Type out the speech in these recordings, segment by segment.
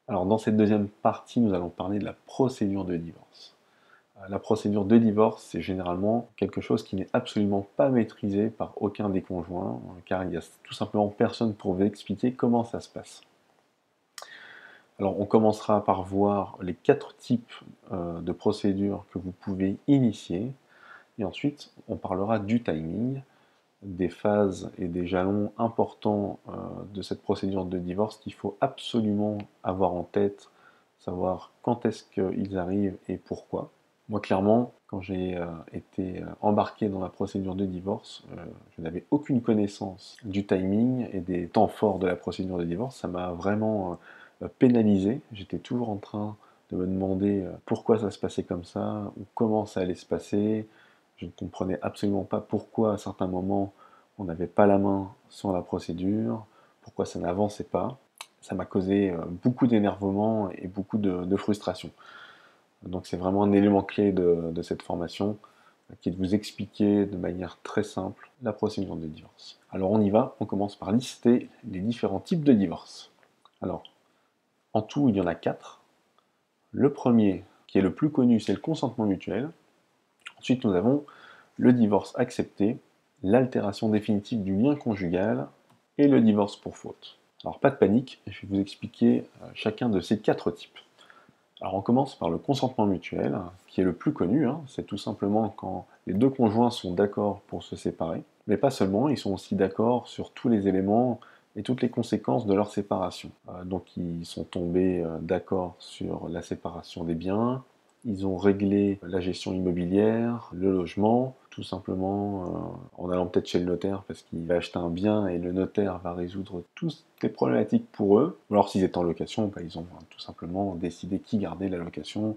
Alors dans cette deuxième partie, nous allons parler de la procédure de divorce. La procédure de divorce, c'est généralement quelque chose qui n'est absolument pas maîtrisé par aucun des conjoints, car il n'y a tout simplement personne pour vous expliquer comment ça se passe. Alors on commencera par voir les 4 types de procédures que vous pouvez initier, et ensuite on parlera du timing, des phases et des jalons importants de cette procédure de divorce qu'il faut absolument avoir en tête, savoir quand est-ce qu'ils arrivent et pourquoi. Moi, clairement, quand j'ai été embarqué dans la procédure de divorce, je n'avais aucune connaissance du timing et des temps forts de la procédure de divorce. Ça m'a vraiment pénalisé. J'étais toujours en train de me demander pourquoi ça se passait comme ça, ou comment ça allait se passer. Je ne comprenais absolument pas pourquoi à certains moments on n'avait pas la main sur la procédure, pourquoi ça n'avançait pas. Ça m'a causé beaucoup d'énervement et beaucoup de frustration. Donc c'est vraiment un élément clé de cette formation qui est de vous expliquer de manière très simple la procédure de divorce. Alors on y va, on commence par lister les différents types de divorce. Alors, en tout, il y en a 4. Le premier, qui est le plus connu, c'est le consentement mutuel. Ensuite, nous avons le divorce accepté, l'altération définitive du lien conjugal et le divorce pour faute. Alors pas de panique, je vais vous expliquer chacun de ces 4 types. Alors on commence par le consentement mutuel, qui est le plus connu, hein. C'est tout simplement quand les deux conjoints sont d'accord pour se séparer, mais pas seulement, ils sont aussi d'accord sur tous les éléments et toutes les conséquences de leur séparation. Donc ils sont tombés d'accord sur la séparation des biens, ils ont réglé la gestion immobilière, le logement, tout simplement en allant peut-être chez le notaire parce qu'il va acheter un bien et le notaire va résoudre toutes les problématiques pour eux. Ou alors s'ils étaient en location, ils ont tout simplement décidé qui gardait la location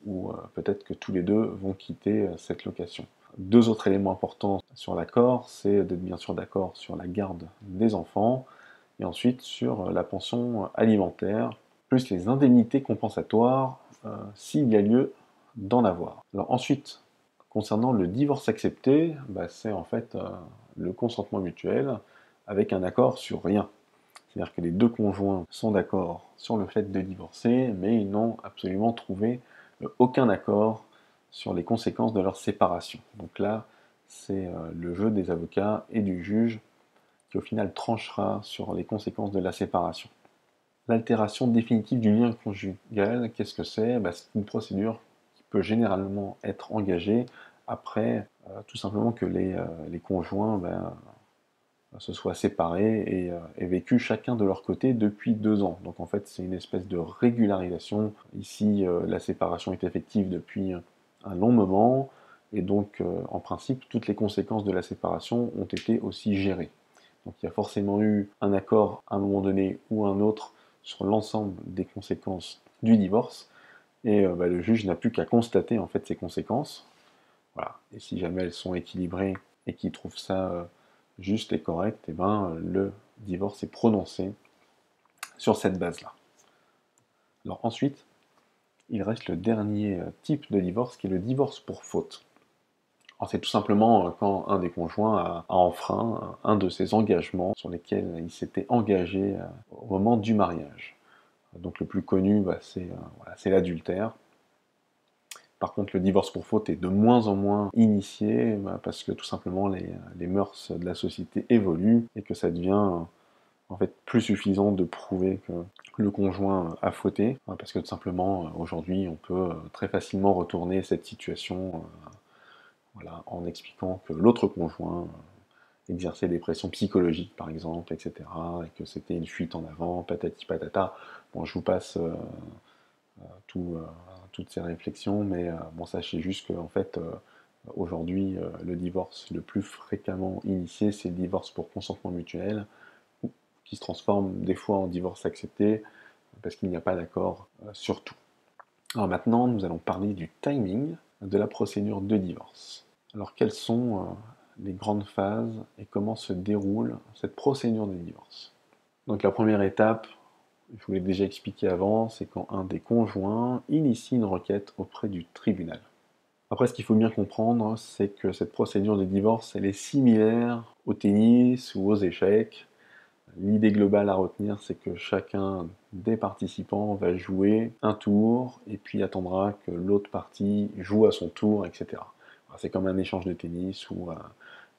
ou peut-être que tous les deux vont quitter cette location. Deux autres éléments importants sur l'accord, c'est d'être bien sûr d'accord sur la garde des enfants et ensuite sur la pension alimentaire, plus les indemnités compensatoires s'il y a lieu d'en avoir. Alors ensuite, concernant le divorce accepté, c'est en fait le consentement mutuel avec un accord sur rien. C'est-à-dire que les deux conjoints sont d'accord sur le fait de divorcer, mais ils n'ont absolument trouvé aucun accord sur les conséquences de leur séparation. Donc là, c'est le jeu des avocats et du juge qui au final tranchera sur les conséquences de la séparation. L'altération définitive du lien conjugal, qu'est-ce que c'est? C'est une procédure qui peut généralement être engagée après tout simplement que les conjoints se soient séparés et aient vécu chacun de leur côté depuis 2 ans. Donc en fait c'est une espèce de régularisation. Ici la séparation est effective depuis un long moment et donc en principe toutes les conséquences de la séparation ont été aussi gérées. Donc il y a forcément eu un accord à un moment donné ou un autre sur l'ensemble des conséquences du divorce, et le juge n'a plus qu'à constater en fait ces conséquences. Voilà. Et si jamais elles sont équilibrées et qu'il trouve ça juste et correct, et le divorce est prononcé sur cette base-là. Alors ensuite, il reste le dernier type de divorce qui est le divorce pour faute. Alors c'est tout simplement quand un des conjoints a enfreint un de ses engagements sur lesquels il s'était engagé au moment du mariage. Donc le plus connu, c'est l'adultère. Par contre, le divorce pour faute est de moins en moins initié parce que tout simplement les mœurs de la société évoluent et que ça devient en fait plus suffisant de prouver que le conjoint a fauté, parce que tout simplement aujourd'hui on peut très facilement retourner cette situation en expliquant que l'autre conjoint exerçait des pressions psychologiques par exemple, etc. et que c'était une fuite en avant, patati patata. Bon, je vous passe tout, toutes ces réflexions, mais sachez juste que en fait, aujourd'hui, le divorce le plus fréquemment initié, c'est le divorce pour consentement mutuel, qui se transforme des fois en divorce accepté, parce qu'il n'y a pas d'accord sur tout. Alors maintenant, nous allons parler du timing de la procédure de divorce. Alors quelles sont les grandes phases et comment se déroule cette procédure de divorce? Donc la première étape, je vous l'ai déjà expliqué avant, c'est quand un des conjoints initie une requête auprès du tribunal. Après, ce qu'il faut bien comprendre, c'est que cette procédure de divorce, elle est similaire au tennis ou aux échecs. L'idée globale à retenir, c'est que chacun des participants va jouer un tour et puis attendra que l'autre partie joue à son tour, etc. C'est comme un échange de tennis ou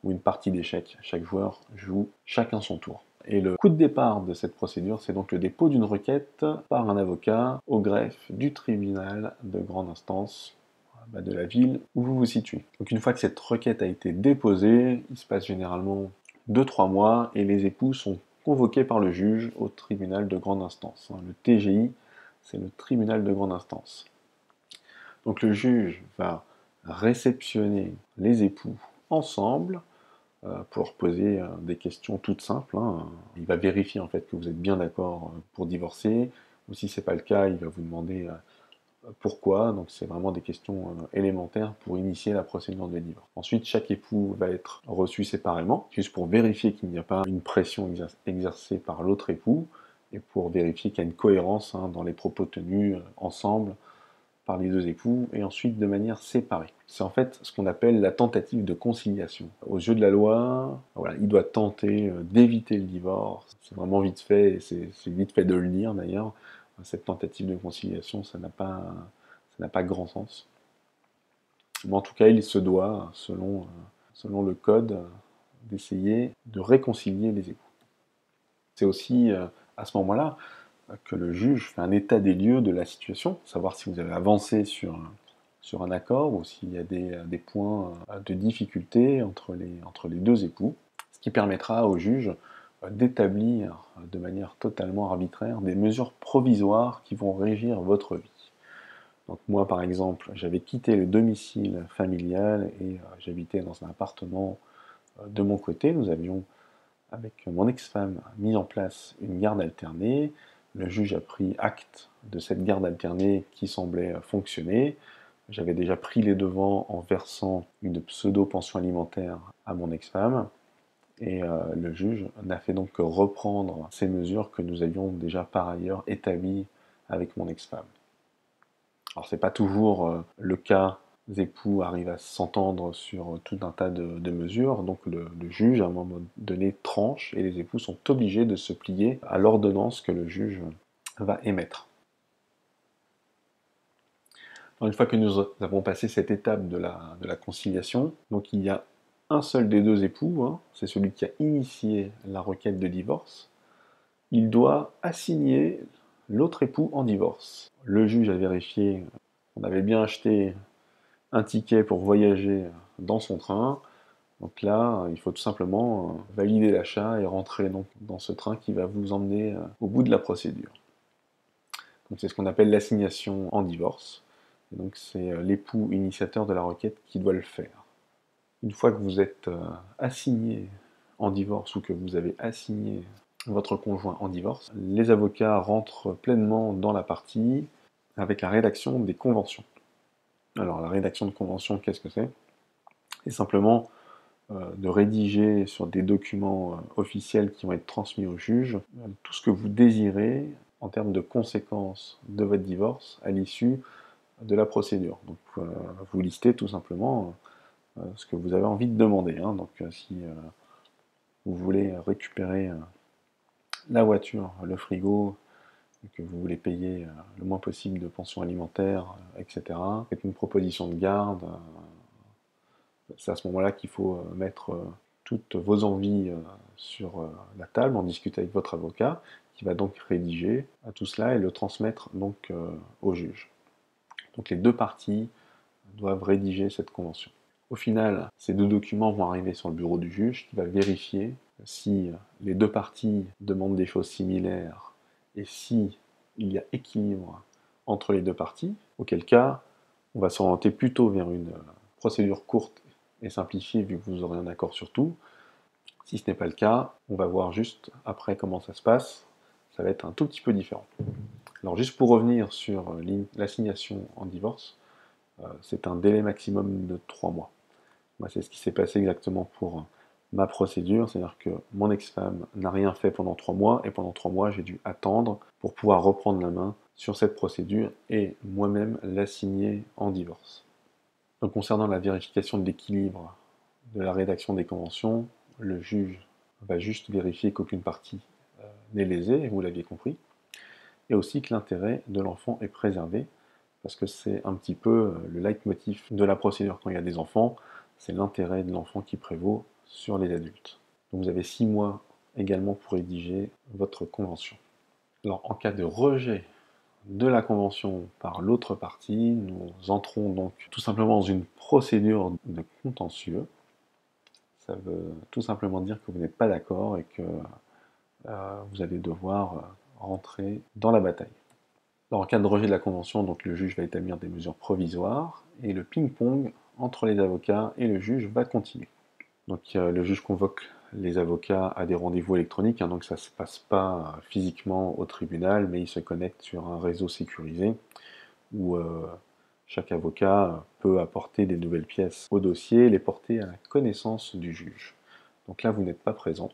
une partie d'échecs. Chaque joueur joue chacun son tour. Et le coup de départ de cette procédure, c'est donc le dépôt d'une requête par un avocat au greffe du tribunal de grande instance de la ville où vous vous situez. Donc une fois que cette requête a été déposée, il se passe généralement 2-3 mois et les époux sont convoqués par le juge au tribunal de grande instance. Le TGI, c'est le tribunal de grande instance. Donc le juge va réceptionner les époux ensemble pour leur poser des questions toutes simples. Il va vérifier en fait que vous êtes bien d'accord pour divorcer, ou si c'est pas le cas, il va vous demander pourquoi. Donc c'est vraiment des questions élémentaires pour initier la procédure de divorce. Ensuite, chaque époux va être reçu séparément, juste pour vérifier qu'il n'y a pas une pression exercée par l'autre époux, et pour vérifier qu'il y a une cohérence dans les propos tenus ensemble par les deux époux, et ensuite de manière séparée. C'est en fait ce qu'on appelle la tentative de conciliation. Aux yeux de la loi, voilà, il doit tenter d'éviter le divorce. C'est vraiment vite fait, et c'est vite fait de le dire d'ailleurs. Cette tentative de conciliation, ça n'a pas grand sens. Mais en tout cas, il se doit, selon le code, d'essayer de réconcilier les époux. C'est aussi à ce moment-là que le juge fait un état des lieux de la situation, savoir si vous avez avancé sur un accord ou s'il y a des points de difficulté entre les deux époux, ce qui permettra au juge d'établir de manière totalement arbitraire des mesures provisoires qui vont régir votre vie. Donc moi par exemple, j'avais quitté le domicile familial et j'habitais dans un appartement de mon côté. Nous avions, avec mon ex-femme, mis en place une garde alternée. Le juge a pris acte de cette garde alternée qui semblait fonctionner. J'avais déjà pris les devants en versant une pseudo-pension alimentaire à mon ex-femme. Et le juge n'a fait donc que reprendre ces mesures que nous avions déjà par ailleurs établies avec mon ex-femme. Alors c'est pas toujours le cas, les époux arrivent à s'entendre sur tout un tas de mesures, donc le juge à un moment donné tranche et les époux sont obligés de se plier à l'ordonnance que le juge va émettre. Alors, une fois que nous avons passé cette étape de la conciliation, donc il y a un seul des deux époux, c'est celui qui a initié la requête de divorce, il doit assigner l'autre époux en divorce. Le juge a vérifié qu'on avait bien acheté un ticket pour voyager dans son train. Donc là, il faut tout simplement valider l'achat et rentrer donc dans ce train qui va vous emmener au bout de la procédure. Donc c'est ce qu'on appelle l'assignation en divorce. Et donc c'est l'époux initiateur de la requête qui doit le faire. Une fois que vous êtes assigné en divorce ou que vous avez assigné votre conjoint en divorce, les avocats rentrent pleinement dans la partie avec la rédaction des conventions. Alors la rédaction de convention, qu'est-ce que c'est? C'est simplement de rédiger sur des documents officiels qui vont être transmis au juge tout ce que vous désirez en termes de conséquences de votre divorce à l'issue de la procédure. Donc vous listez tout simplement ce que vous avez envie de demander. Donc si vous voulez récupérer la voiture, le frigo, que vous voulez payer le moins possible de pension alimentaire, etc. Faites une proposition de garde. C'est à ce moment-là qu'il faut mettre toutes vos envies sur la table, en discuter avec votre avocat, qui va donc rédiger tout cela et le transmettre donc au juge. Donc les deux parties doivent rédiger cette convention. Au final, ces deux documents vont arriver sur le bureau du juge qui va vérifier si les deux parties demandent des choses similaires et si il y a équilibre entre les deux parties, auquel cas on va s'orienter plutôt vers une procédure courte et simplifiée vu que vous aurez un accord sur tout. Si ce n'est pas le cas, on va voir juste après comment ça se passe, ça va être un tout petit peu différent. Alors juste pour revenir sur l'assignation en divorce, c'est un délai maximum de 3 mois. Moi, c'est ce qui s'est passé exactement pour ma procédure, c'est-à-dire que mon ex-femme n'a rien fait pendant 3 mois, et pendant 3 mois, j'ai dû attendre pour pouvoir reprendre la main sur cette procédure et moi-même l'assigner en divorce. Donc concernant la vérification de l'équilibre de la rédaction des conventions, le juge va juste vérifier qu'aucune partie n'est lésé, vous l'aviez compris, et aussi que l'intérêt de l'enfant est préservé, parce que c'est un petit peu le leitmotiv de la procédure quand il y a des enfants, c'est l'intérêt de l'enfant qui prévaut sur les adultes. Donc vous avez 6 mois également pour rédiger votre convention. Alors en cas de rejet de la convention par l'autre partie, nous entrons donc tout simplement dans une procédure de contentieux. Ça veut tout simplement dire que vous n'êtes pas d'accord et que vous allez devoir rentrer dans la bataille. Alors, en cas de rejet de la convention, donc le juge va établir des mesures provisoires et le ping-pong entre les avocats et le juge va continuer. Donc le juge convoque les avocats à des rendez-vous électroniques, hein, donc ça ne se passe pas physiquement au tribunal, mais ils se connectent sur un réseau sécurisé où chaque avocat peut apporter des nouvelles pièces au dossier et les porter à la connaissance du juge. Donc là, vous n'êtes pas présent.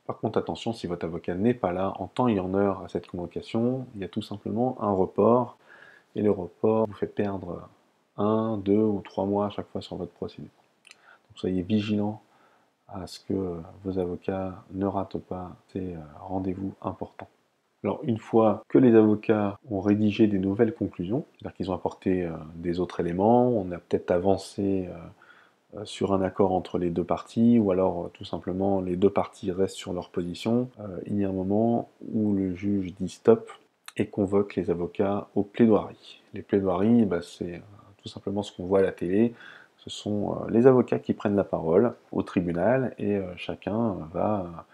Par contre, attention, si votre avocat n'est pas là en temps et en heure à cette convocation, il y a tout simplement un report, et le report vous fait perdre 1, 2 ou 3 mois à chaque fois sur votre procédure. Donc soyez vigilants à ce que vos avocats ne ratent pas ces rendez-vous importants. Alors une fois que les avocats ont rédigé des nouvelles conclusions, c'est-à-dire qu'ils ont apporté des autres éléments, on a peut-être avancé sur un accord entre les deux parties, ou alors tout simplement les deux parties restent sur leur position, il y a un moment où le juge dit stop et convoque les avocats aux plaidoiries. Les plaidoiries, c'est tout simplement ce qu'on voit à la télé, ce sont les avocats qui prennent la parole au tribunal et chacun va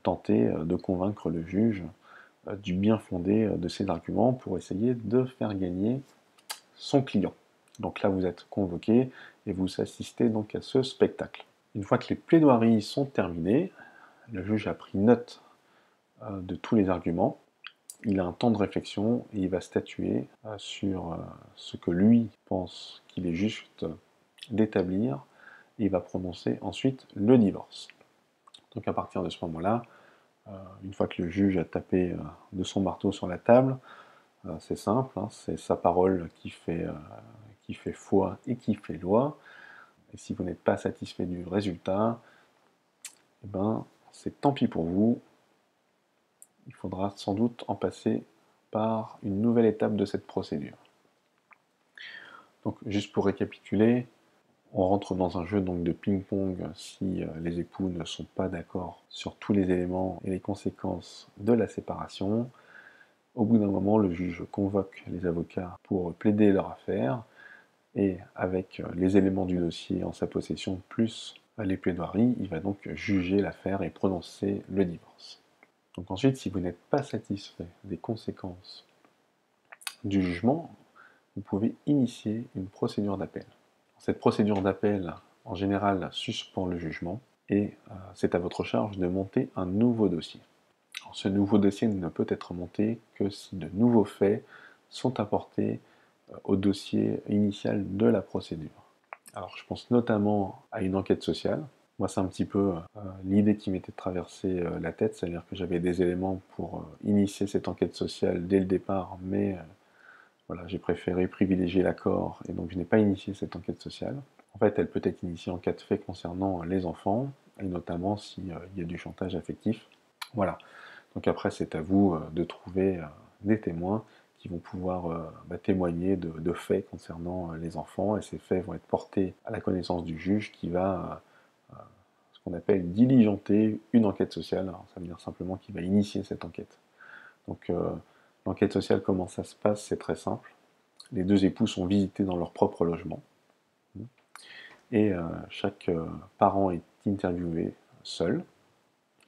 tenter de convaincre le juge du bien fondé de ses arguments pour essayer de faire gagner son client. Donc là, vous êtes convoqué et vous assistez donc à ce spectacle. Une fois que les plaidoiries sont terminées, le juge a pris note de tous les arguments, il a un temps de réflexion et il va statuer sur ce que lui pense qu'il est juste d'établir et il va prononcer ensuite le divorce. Donc à partir de ce moment-là, une fois que le juge a tapé de son marteau sur la table, c'est simple, hein, c'est sa parole qui fait foi et qui fait loi. Et si vous n'êtes pas satisfait du résultat, eh ben, c'est tant pis pour vous. Il faudra sans doute en passer par une nouvelle étape de cette procédure. Donc, juste pour récapituler, on rentre dans un jeu donc de ping-pong si les époux ne sont pas d'accord sur tous les éléments et les conséquences de la séparation. Au bout d'un moment, le juge convoque les avocats pour plaider leur affaire et avec les éléments du dossier en sa possession, plus les plaidoiries, il va donc juger l'affaire et prononcer le divorce. Donc ensuite, si vous n'êtes pas satisfait des conséquences du jugement, vous pouvez initier une procédure d'appel. Cette procédure d'appel, en général, suspend le jugement et c'est à votre charge de monter un nouveau dossier. Alors, ce nouveau dossier ne peut être monté que si de nouveaux faits sont apportés au dossier initial de la procédure. Alors je pense notamment à une enquête sociale. Moi c'est un petit peu l'idée qui m'était traversée la tête, c'est-à-dire que j'avais des éléments pour initier cette enquête sociale dès le départ, mais voilà, j'ai préféré privilégier l'accord et donc je n'ai pas initié cette enquête sociale. En fait, elle peut être initiée en cas de fait concernant les enfants, et notamment s'il y a du chantage affectif. Voilà. Donc après, c'est à vous de trouver des témoins qui vont pouvoir témoigner de faits concernant les enfants, et ces faits vont être portés à la connaissance du juge qui va, ce qu'on appelle, diligenter une enquête sociale. Alors, ça veut dire simplement qu'il va initier cette enquête. Donc l'enquête sociale, comment ça se passe? C'est très simple. Les deux époux sont visités dans leur propre logement, et chaque parent est interviewé seul,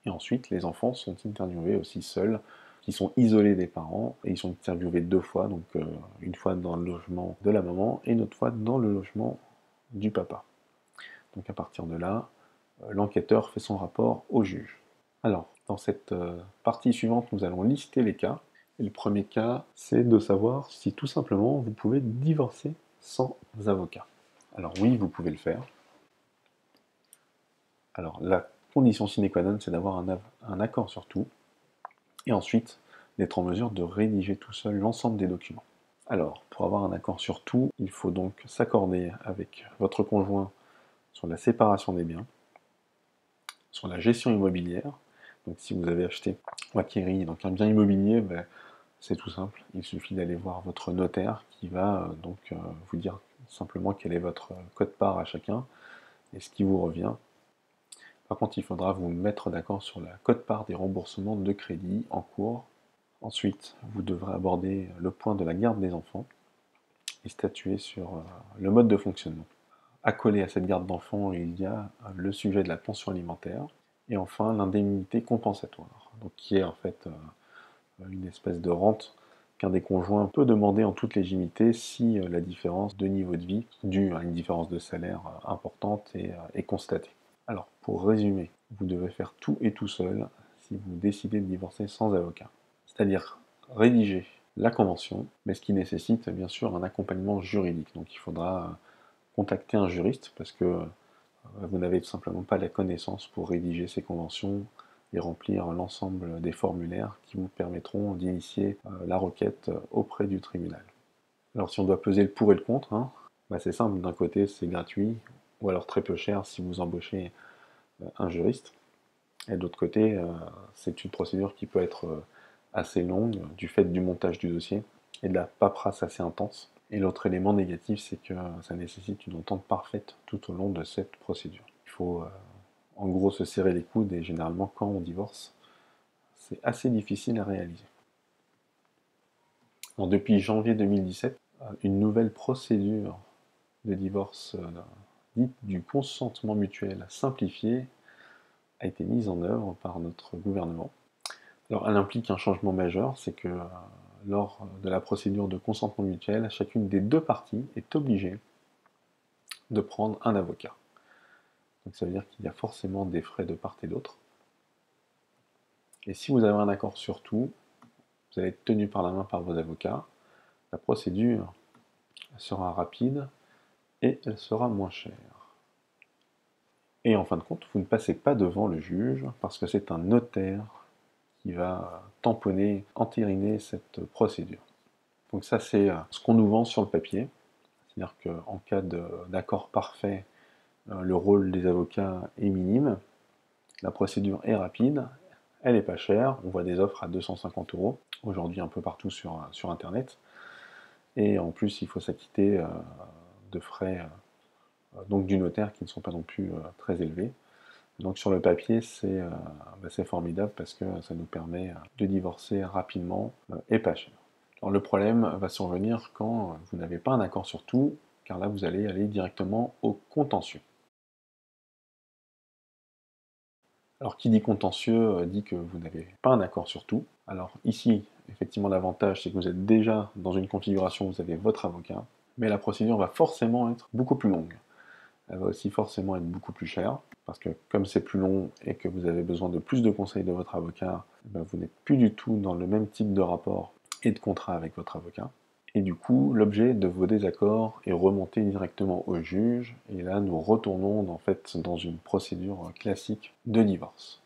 et ensuite les enfants sont interviewés aussi seuls, qui sont isolés des parents, et ils sont interviewés 2 fois, donc une fois dans le logement de la maman et une autre fois dans le logement du papa. Donc à partir de là, l'enquêteur fait son rapport au juge. Alors, dans cette partie suivante, nous allons lister les cas. Et le premier cas, c'est de savoir si tout simplement vous pouvez divorcer sans avocat. Alors oui, vous pouvez le faire. Alors la condition sine qua non, c'est d'avoir un accord sur tout, et ensuite d'être en mesure de rédiger tout seul l'ensemble des documents. Alors, pour avoir un accord sur tout, il faut donc s'accorder avec votre conjoint sur la séparation des biens, sur la gestion immobilière, Donc si vous avez acheté ou acquéri donc un bien immobilier, ben, c'est tout simple, il suffit d'aller voir votre notaire qui va vous dire simplement quel est votre quote-part à chacun et ce qui vous revient. Par contre, il faudra vous mettre d'accord sur la quote-part des remboursements de crédit en cours. Ensuite, vous devrez aborder le point de la garde des enfants et statuer sur le mode de fonctionnement. Accolé à cette garde d'enfants, il y a le sujet de la pension alimentaire et enfin l'indemnité compensatoire, donc qui est en fait une espèce de rente qu'un des conjoints peut demander en toute légitimité si la différence de niveau de vie due à une différence de salaire importante est constatée. Alors, pour résumer, vous devez faire tout et tout seul si vous décidez de divorcer sans avocat. C'est-à-dire rédiger la convention, mais ce qui nécessite bien sûr un accompagnement juridique. Donc il faudra contacter un juriste parce que vous n'avez tout simplement pas la connaissance pour rédiger ces conventions et remplir l'ensemble des formulaires qui vous permettront d'initier la requête auprès du tribunal. Alors si on doit peser le pour et le contre, c'est simple, d'un côté c'est gratuit, ou alors très peu cher si vous embauchez un juriste, et de l'autre côté c'est une procédure qui peut être assez longue du fait du montage du dossier et de la paperasse assez intense. Et l'autre élément négatif, c'est que ça nécessite une entente parfaite tout au long de cette procédure. Il faut en gros se serrer les coudes et généralement quand on divorce, c'est assez difficile à réaliser. Alors, depuis janvier 2017, une nouvelle procédure de divorce dite du consentement mutuel simplifié a été mise en œuvre par notre gouvernement. Alors elle implique un changement majeur, c'est que lors de la procédure de consentement mutuel, chacune des deux parties est obligée de prendre un avocat. Donc ça veut dire qu'il y a forcément des frais de part et d'autre. Et si vous avez un accord sur tout, vous allez être tenu par la main par vos avocats. La procédure sera rapide et elle sera moins chère. Et en fin de compte, vous ne passez pas devant le juge parce que c'est un notaire qui va tamponner, entériner cette procédure. Donc ça, c'est ce qu'on nous vend sur le papier. C'est-à-dire qu'en cas d'accord parfait, le rôle des avocats est minime, la procédure est rapide, elle n'est pas chère, on voit des offres à 250 € aujourd'hui un peu partout sur Internet, et en plus il faut s'acquitter de frais donc du notaire qui ne sont pas non plus très élevés. Donc sur le papier c'est formidable parce que ça nous permet de divorcer rapidement et pas cher. Alors le problème va survenir quand vous n'avez pas un accord sur tout, car là vous allez aller directement au contentieux. Alors qui dit contentieux dit que vous n'avez pas un accord sur tout. Alors ici, effectivement l'avantage c'est que vous êtes déjà dans une configuration où vous avez votre avocat, mais la procédure va forcément être beaucoup plus longue. Elle va aussi forcément être beaucoup plus chère, parce que comme c'est plus long et que vous avez besoin de plus de conseils de votre avocat, vous n'êtes plus du tout dans le même type de rapport et de contrat avec votre avocat. Et du coup, l'objet de vos désaccords est remonté directement au juge, et là nous retournons en fait dans une procédure classique de divorce.